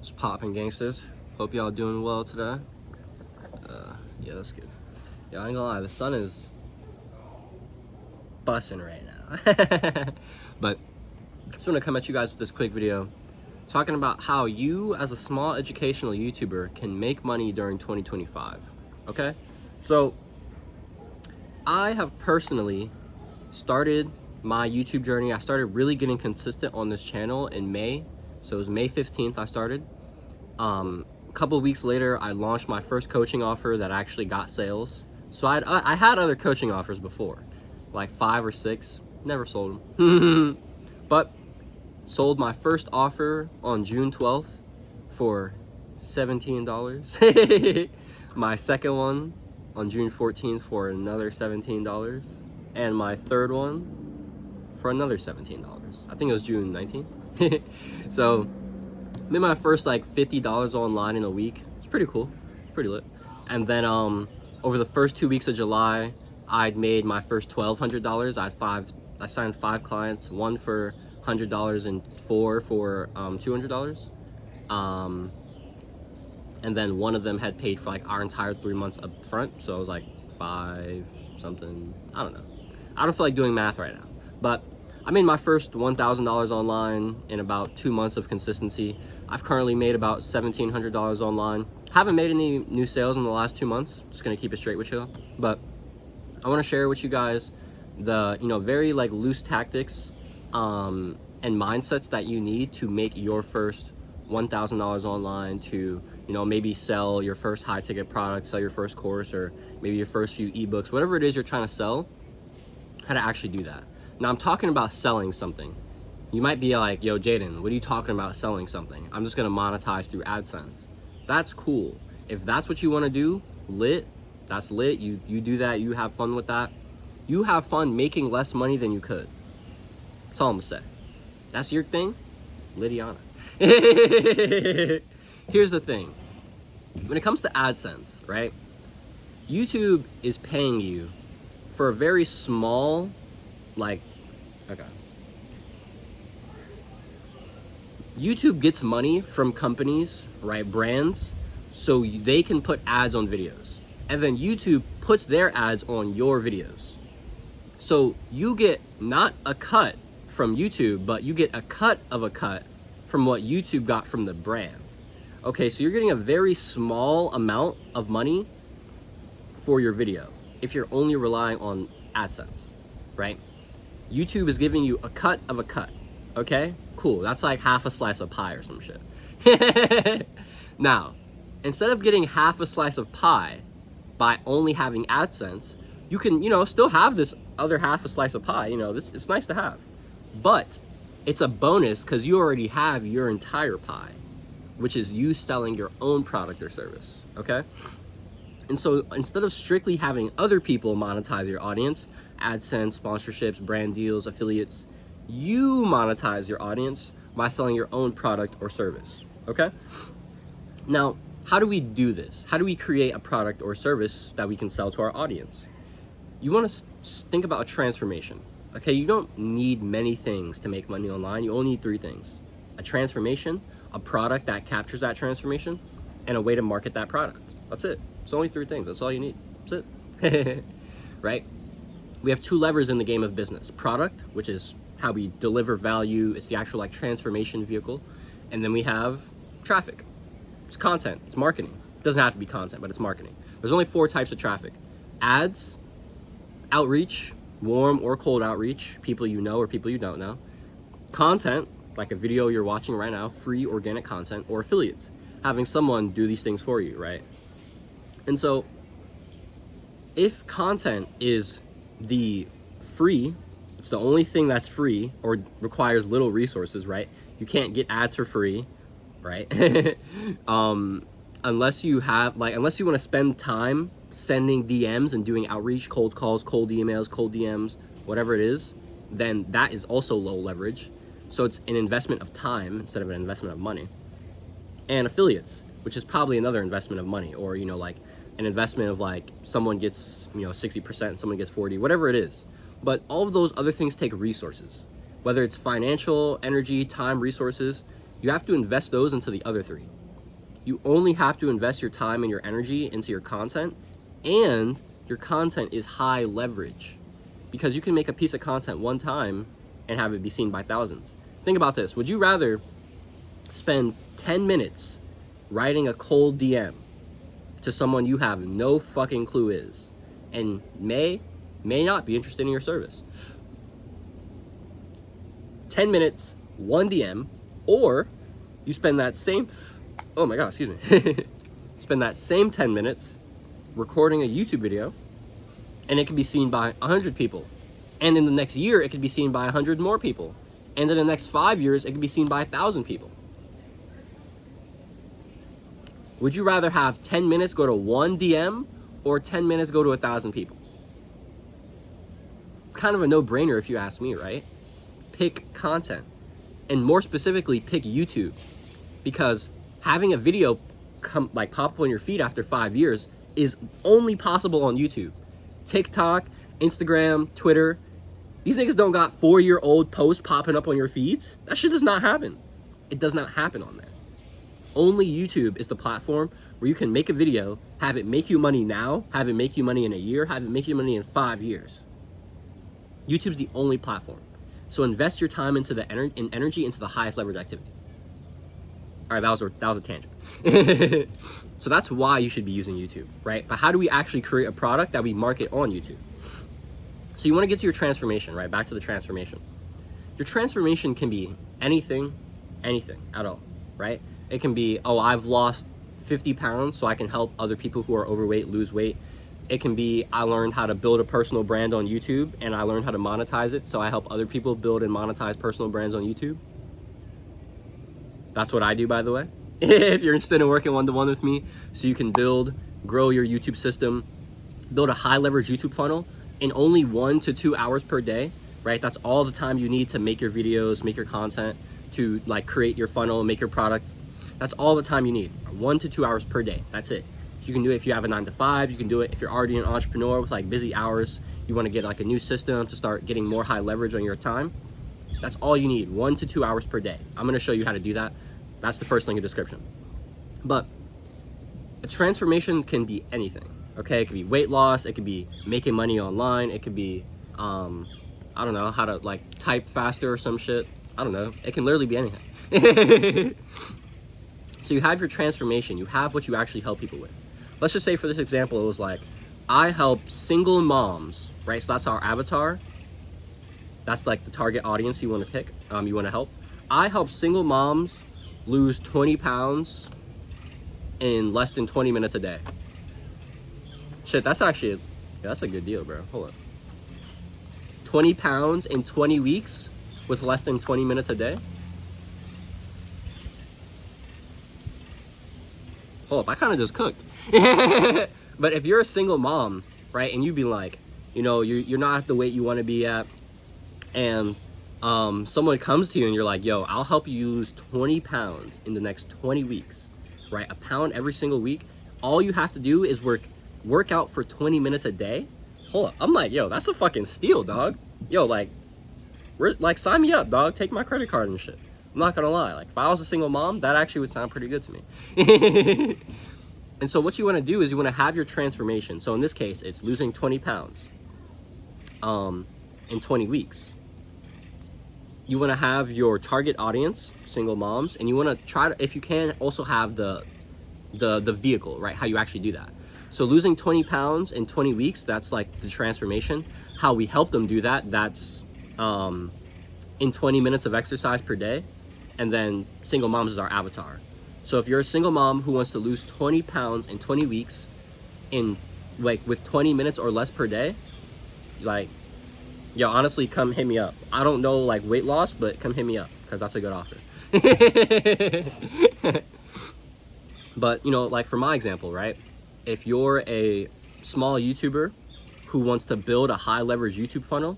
What's poppin', gangsters? Hope y'all doing well today. Yeah, that's good. Yeah, I ain't gonna lie, the sun is bussin' right now. But I just wanna come at you guys with this quick video talking about how you, as a small educational YouTuber, can make money during 2025. Okay? So, I have personally started my YouTube journey. I started really getting consistent on this channel in May. So it was May 15th I started. A couple of weeks later, I launched my first coaching offer that actually got sales. So I had other coaching offers before, like 5 or 6, never sold them. But sold my first offer on June 12th for $17. My second one on June 14th for another $17. And my third one for another $17. I think it was June 19th. So made my first like $50 online in a week. It's pretty cool. It's pretty lit. And then over the first 2 weeks of July, I'd made my first $1,200. I signed 5 clients, one for $100 and 4 for $200. And then one of them had paid for like our entire 3 months up front. So it was like 5 something. I don't know. I don't feel like doing math right now. But I made my first $1,000 online in about 2 months of consistency. I've currently made about $1,700 online. Haven't made any new sales in the last 2 months. Just gonna keep it straight with you. But I want to share with you guys the very like loose tactics and mindsets that you need to make your first $1,000 online, to maybe sell your first high ticket product, sell your first course, or maybe your first few ebooks, whatever it is you're trying to sell. How to actually do that. Now I'm talking about selling something. You might be like, yo, Jaden, what are you talking about selling something? I'm just gonna monetize through AdSense. That's cool. If that's what you wanna do, lit, that's lit. You do that, you have fun with that. You have fun making less money than you could. That's all I'm gonna say. That's your thing, Lydiana. Here's the thing. When it comes to AdSense, right? YouTube is paying you for a very small, YouTube gets money from companies, right, brands, so they can put ads on videos. And then YouTube puts their ads on your videos. So you get not a cut from YouTube, but you get a cut of a cut from what YouTube got from the brand. Okay, so you're getting a very small amount of money for your video if you're only relying on AdSense, right? YouTube is giving you a cut of a cut, okay? Cool, that's like half a slice of pie or some shit. Now, instead of getting half a slice of pie by only having AdSense, you can, still have this other half a slice of pie, it's nice to have. But it's a bonus because you already have your entire pie, which is you selling your own product or service, okay? And so instead of strictly having other people monetize your audience, AdSense, sponsorships, brand deals, affiliates, you monetize your audience by selling your own product or service, okay? Now, how do we do this? How do we create a product or service that we can sell to our audience? You want to think about a transformation, okay? You don't need many things to make money online. You only need 3 things: a transformation, a product that captures that transformation, and a way to market that product. That's it. It's only 3 things. That's all you need. That's it. Right? We have 2 levers in the game of business: product, which is how we deliver value. It's the actual transformation vehicle. And then we have traffic. It's content. It's marketing. It doesn't have to be content, but it's marketing. There's only 4 types of traffic: ads, outreach, warm or cold outreach, people you know or people you don't know; content, like a video you're watching right now, free organic content; or affiliates, having someone do these things for you, right? And so if content is the free, it's the only thing that's free or requires little resources, right? You can't get ads for free, right? Unless you want to spend time sending DMs and doing outreach, cold calls, cold emails, cold DMs, whatever it is, then that is also low leverage. So it's an investment of time instead of an investment of money. And affiliates, which is probably another investment of money, or an investment of someone gets 60%, someone gets 40%, whatever it is. But all of those other things take resources, whether it's financial, energy, time, resources. You have to invest those into the other three. You only have to invest your time and your energy into your content, and your content is high leverage because you can make a piece of content one time and have it be seen by thousands. Think about this. Would you rather spend 10 minutes writing a cold DM to someone you have no fucking clue is and may not be interested in your service? 10 minutes, one DM, or you spend that same, oh my God, excuse me. Spend that same 10 minutes recording a YouTube video, and it can be seen by 100 people. And in the next year, it could be seen by 100 more people. And in the next 5 years, it could be seen by 1,000 people. Would you rather have 10 minutes go to one DM or 10 minutes go to 1,000 people? Kind of a no-brainer if you ask me, right? Pick content. And more specifically, pick YouTube. Because having a video pop up on your feed after 5 years is only possible on YouTube. TikTok, Instagram, Twitter, these niggas don't got 4-year-old posts popping up on your feeds. That shit does not happen. It does not happen on there. Only YouTube is the platform where you can make a video, have it make you money now, have it make you money in a year, have it make you money in 5 years. YouTube's the only platform. So invest your time into the energy into the highest leverage activity. All right, that was a tangent. So that's why you should be using YouTube, right? But how do we actually create a product that we market on YouTube? So you want to get to your transformation, right? Back to the transformation. Your transformation can be anything at all, right? It can be, oh, I've lost 50 pounds so I can help other people who are overweight lose weight. It can be, I learned how to build a personal brand on YouTube and I learned how to monetize it, so I help other people build and monetize personal brands on YouTube. That's what I do, by the way. If you're interested in working one-to-one with me, so you can grow your YouTube system, build a high leverage YouTube funnel in only 1 to 2 hours per day, right? That's all the time you need to make your videos, make your content, to like create your funnel, make your product. That's all the time you need, 1 to 2 hours per day. That's it. You can do it if you have a 9 to 5. You can do it if you're already an entrepreneur with like busy hours. You want to get like a new system to start getting more high leverage on your time. That's all you need, 1 to 2 hours per day. I'm going to show you how to do that. That's the first link in the description. But a transformation can be anything, okay? It could be weight loss. It could be making money online. It could be, I don't know, how to like type faster or some shit. I don't know. It can literally be anything. So you have your transformation. You have what you actually help people with. Let's just say for this example, it was like, I help single moms, right? So that's our avatar. That's like the target audience you want to pick, you want to help. I help single moms lose 20 pounds in less than 20 minutes a day. Shit, that's actually, that's a good deal, bro. Hold up. 20 pounds in 20 weeks with less than 20 minutes a day? Hold up, I kind of just cooked. But if you're a single mom, right, and you be like, you know, you're not at the weight you want to be at, and someone comes to you and you're like, yo, I'll help you lose 20 pounds in the next 20 weeks, right? A pound every single week. All you have to do is work out for 20 minutes a day. Hold up. I'm like, yo, that's a fucking steal, dog. Yo, like, sign me up, dog. Take my credit card and shit. I'm not gonna lie. Like, if I was a single mom, that actually would sound pretty good to me. And so what you want to do is you want to have your transformation. So in this case, it's losing 20 pounds in 20 weeks. You want to have your target audience, single moms, and you want to try to, if you can, also have the vehicle, right? How you actually do that. So losing 20 pounds in 20 weeks, that's like the transformation. How we help them do that, that's in 20 minutes of exercise per day. And then single moms is our avatar. So if you're a single mom who wants to lose 20 pounds in 20 weeks in like with 20 minutes or less per day, like, yo, honestly, come hit me up. I don't know like weight loss, but come hit me up because that's a good offer. But, you know, like for my example, right? If you're a small YouTuber who wants to build a high leverage YouTube funnel,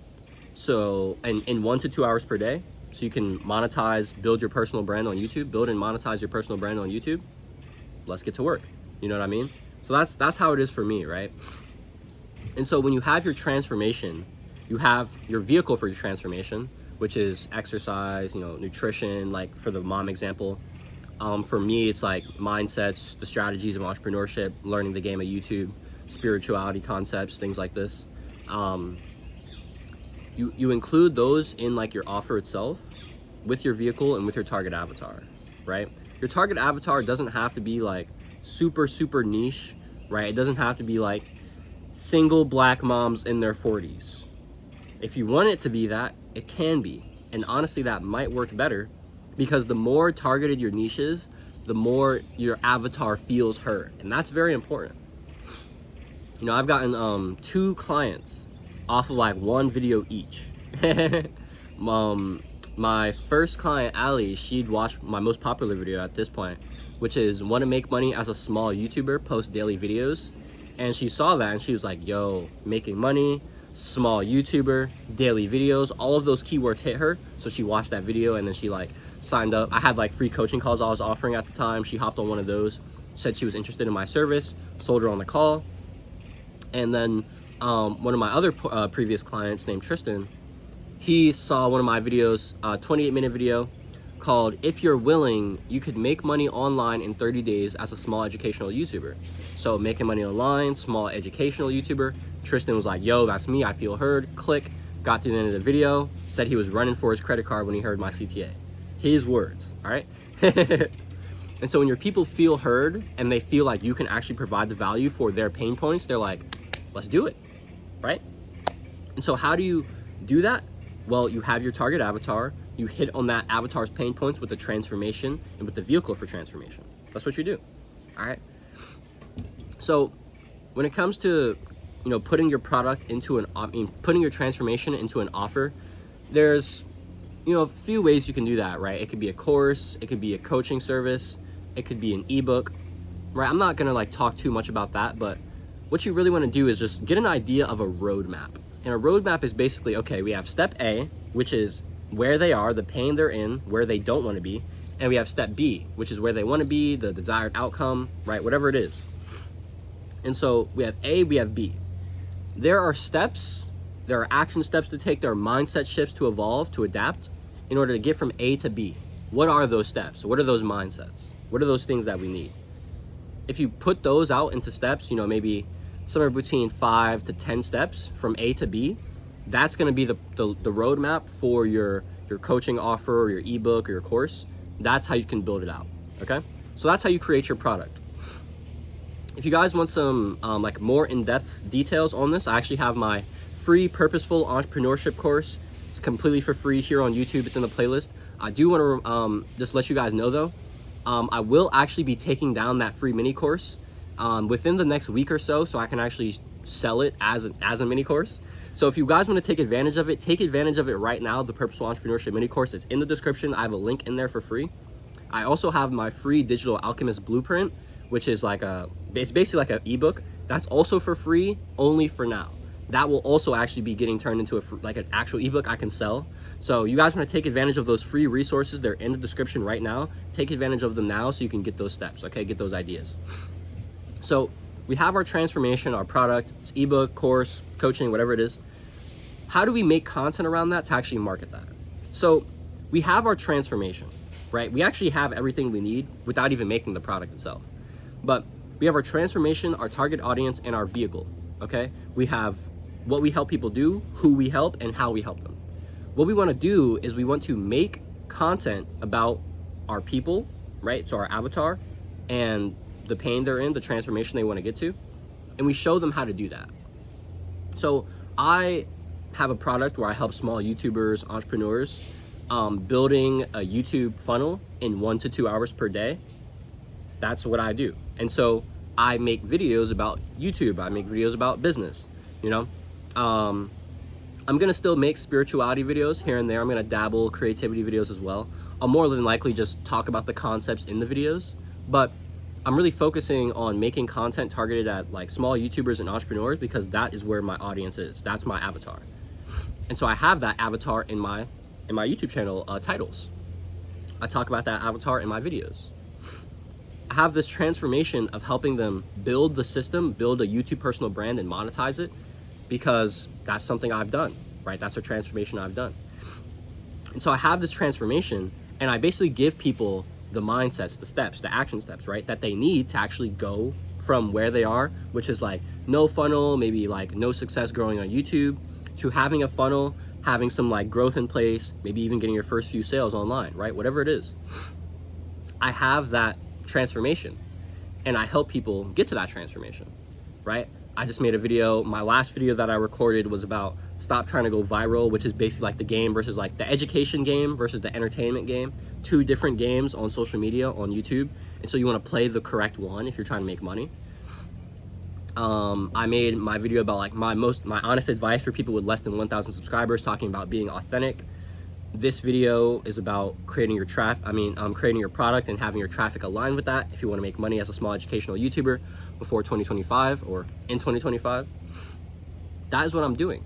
so in 1 to 2 hours per day, so you can monetize, build your personal brand on YouTube, build and monetize your personal brand on YouTube, let's get to work. You know what I mean? So that's how it is for me, right? And so when you have your transformation, you have your vehicle for your transformation, which is exercise, nutrition, like for the mom example. For me, it's like mindsets, the strategies of entrepreneurship, learning the game of YouTube, spirituality concepts, things like this. You include those in like your offer itself with your vehicle and with your target avatar, right? Your target avatar doesn't have to be like super, super niche, right? It doesn't have to be like single black moms in their 40s. If you want it to be that, it can be. And honestly, that might work better because the more targeted your niche is, the more your avatar feels heard. And that's very important. I've gotten 2 clients off of like 1 video each. My first client, Ali, she'd watched my most popular video at this point, which is want to make money as a small YouTuber, post daily videos. And she saw that and she was like, yo, making money, small YouTuber, daily videos, all of those keywords hit her. So she watched that video and then she like signed up. I had like free coaching calls I was offering at the time. She hopped on one of those, said she was interested in my service, sold her on the call. And then one of my other previous clients named Tristan, he saw one of my videos, 28-minute video called If You're Willing, You Could Make Money Online in 30 Days as a Small Educational YouTuber. So making money online, small educational YouTuber. Tristan was like, yo, that's me, I feel heard. Click, got to the end of the video, said he was running for his credit card when he heard my CTA. His words, all right? And so when your people feel heard and they feel like you can actually provide the value for their pain points, they're like, let's do it, right? And so how do you do that? Well, you have your target avatar, you hit on that avatar's pain points with the transformation and with the vehicle for transformation. That's what you do, all right? So when it comes to, putting your product into putting your transformation into an offer, there's, a few ways you can do that, right? It could be a course, it could be a coaching service, it could be an ebook, right? I'm not gonna like talk too much about that, but what you really wanna do is just get an idea of a roadmap. And a roadmap is basically, okay, we have step A, which is where they are, the pain they're in, where they don't wanna be. And we have step B, which is where they wanna be, the desired outcome, right? Whatever it is. And so we have A, we have B. There are steps, there are action steps to take, there are mindset shifts to evolve, to adapt in order to get from A to B. What are those steps? What are those mindsets? What are those things that we need? If you put those out into steps, maybe somewhere between 5 to 10 steps from A to B, that's gonna be the roadmap for your coaching offer or your ebook or your course. That's how you can build it out, okay? So that's how you create your product. If you guys want some like more in-depth details on this, I actually have my free Purposeful Entrepreneurship course. It's completely for free here on YouTube. It's in the playlist. I do want to just let you guys know though, I will actually be taking down that free mini course within the next week or so I can actually sell it as a mini course. So if you guys want to take advantage of it right now. The Purposeful Entrepreneurship mini course, it's in the description. I have a link in there for free. I also have my free Digital Alchemist Blueprint, which is like it's basically like an ebook. That's also for free, only for now. That will also actually be getting turned into like an actual ebook I can sell. So you guys want to take advantage of those free resources. They're in the description right now. Take advantage of them now so you can get those steps, okay? Get those ideas. So we have our transformation, our product, it's ebook, course, coaching, whatever it is. How do we make content around that to actually market that? So we have our transformation, right? We actually have everything we need without even making the product itself. But we have our transformation, our target audience, and our vehicle, okay? We have what we help people do, who we help, and how we help them. What we want to do is we want to make content about our people, right? So our avatar and the pain they're in, the transformation they want to get to, and we show them how to do that. So I have a product where I help small YouTubers, entrepreneurs, building a YouTube funnel in 1 to 2 hours per day. That's what I do. And so I make videos about YouTube. I make videos about business, I'm gonna still make spirituality videos here and there. I'm gonna dabble creativity videos as well. I'll more than likely just talk about the concepts in the videos, but I'm really focusing on making content targeted at like small YouTubers and entrepreneurs because that is where my audience is. That's my avatar. And so I have that avatar in my YouTube channel titles. I talk about that avatar in my videos. I have this transformation of helping them build the system, build a YouTube personal brand and monetize it because that's something I've done, right? That's a transformation I've done. And so I have this transformation, and I basically give people the mindsets, the steps, the action steps, right, that they need to actually go from where they are, which is like no funnel, maybe like no success growing on YouTube, to having a funnel, having some like growth in place, maybe even getting your first few sales online, right? Whatever it is. I have that transformation, and I help people get to that transformation, right? I just made a video. My last video that I recorded was about stop trying to go viral, which is basically like the game versus like the education game versus the entertainment game. Two different games on social media, on YouTube. And so you want to play the correct one if you're trying to make money. I made my video about like my honest advice for people with less than 1,000 subscribers, talking about being authentic. This video is about creating your creating your product and having your traffic align with that if you want to make money as a small educational YouTuber before 2025 or in 2025. That is what I'm doing.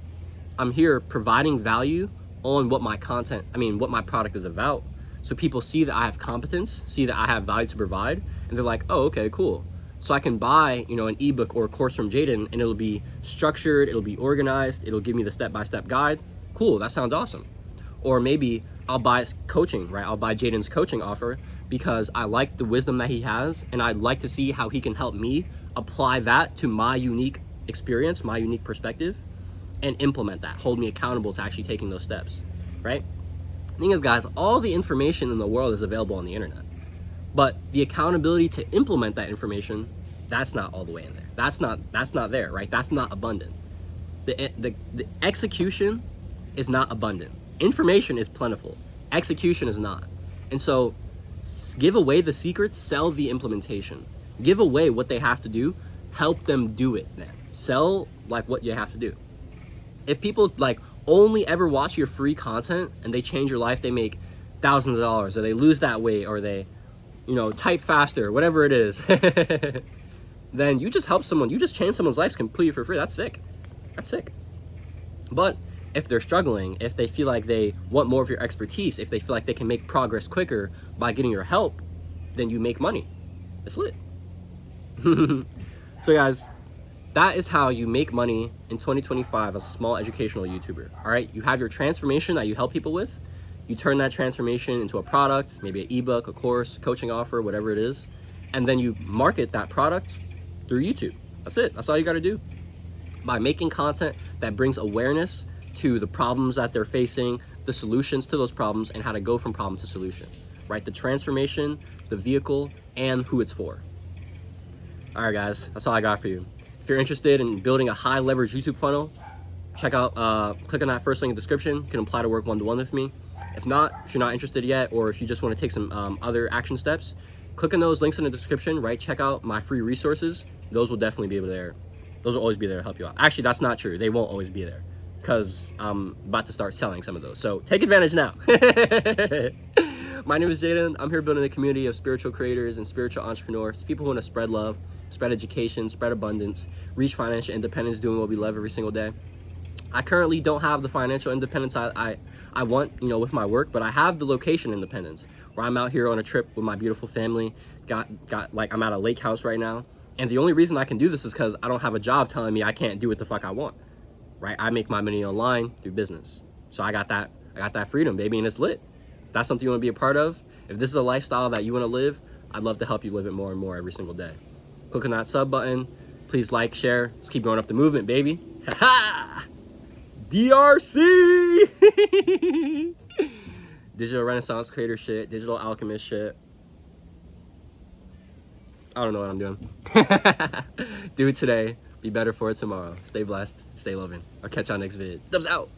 I'm here providing value on what my what my product is about. So people see that I have competence, see that I have value to provide, and they're like, oh, okay, cool. So I can buy, an ebook or a course from Jaden, and it'll be structured, it'll be organized, it'll give me the step-by-step guide. Cool, that sounds awesome. Or maybe I'll buy coaching, right? I'll buy Jaden's coaching offer because I like the wisdom that he has, and I'd like to see how he can help me apply that to my unique experience, my unique perspective, and implement that, hold me accountable to actually taking those steps, right? The thing is, guys, all the information in the world is available on the internet, but the accountability to implement that information, that's not all the way in there. That's not there, right? That's not abundant. The execution is not abundant. Information is plentiful. Execution is not. And so give away the secrets, sell the implementation. Give away what they have to do, help them do it then. Sell like what you have to do. If people like only ever watch your free content and they change your life, they make thousands of dollars, or they lose that weight, or they, type faster, whatever it is, then you just help someone, you just change someone's life completely for free. That's sick. That's sick. But if they're struggling, if they feel like they want more of your expertise, if they feel like they can make progress quicker by getting your help, then you make money. It's lit. So guys, that is how you make money in 2025 as a small educational YouTuber. All right, you have your transformation that you help people with. You turn that transformation into a product, maybe an ebook, a course, coaching offer, whatever it is, and then you market that product through YouTube. That's it. That's all you got to do. By making content that brings awareness to the problems that they're facing, the solutions to those problems, and how to go from problem to solution, right? The transformation, the vehicle, and who it's for. All right, guys, that's all I got for you. If you're interested in building a high leverage YouTube funnel, check out, click on that first link in the description. You can apply to work one-to-one with me. If not, if you're not interested yet, or if you just want to take some other action steps, click on those links in the description, right? Check out my free resources. Those will definitely be there. Those will always be there to help you out. Actually, that's not true. They won't always be there because I'm about to start selling some of those. So take advantage now. My name is Jaden. I'm here building a community of spiritual creators and spiritual entrepreneurs, people who want to spread love, spread education, spread abundance, reach financial independence, doing what we love every single day. I currently don't have the financial independence I want, with my work, but I have the location independence where I'm out here on a trip with my beautiful family. I'm at a lake house right now. And the only reason I can do this is because I don't have a job telling me I can't do what the fuck I want, right? I make my money online through business. So I got that freedom, baby, and it's lit. If that's something you want to be a part of, if this is a lifestyle that you want to live, I'd love to help you live it more and more every single day. Click on that sub button. Please like, share. Let's keep growing up the movement, baby. Ha-ha! DRC! Digital Renaissance creator shit, digital alchemist shit. I don't know what I'm doing. Do it today. Be better for it tomorrow. Stay blessed. Stay loving. I'll catch y'all next vid. Dubs out.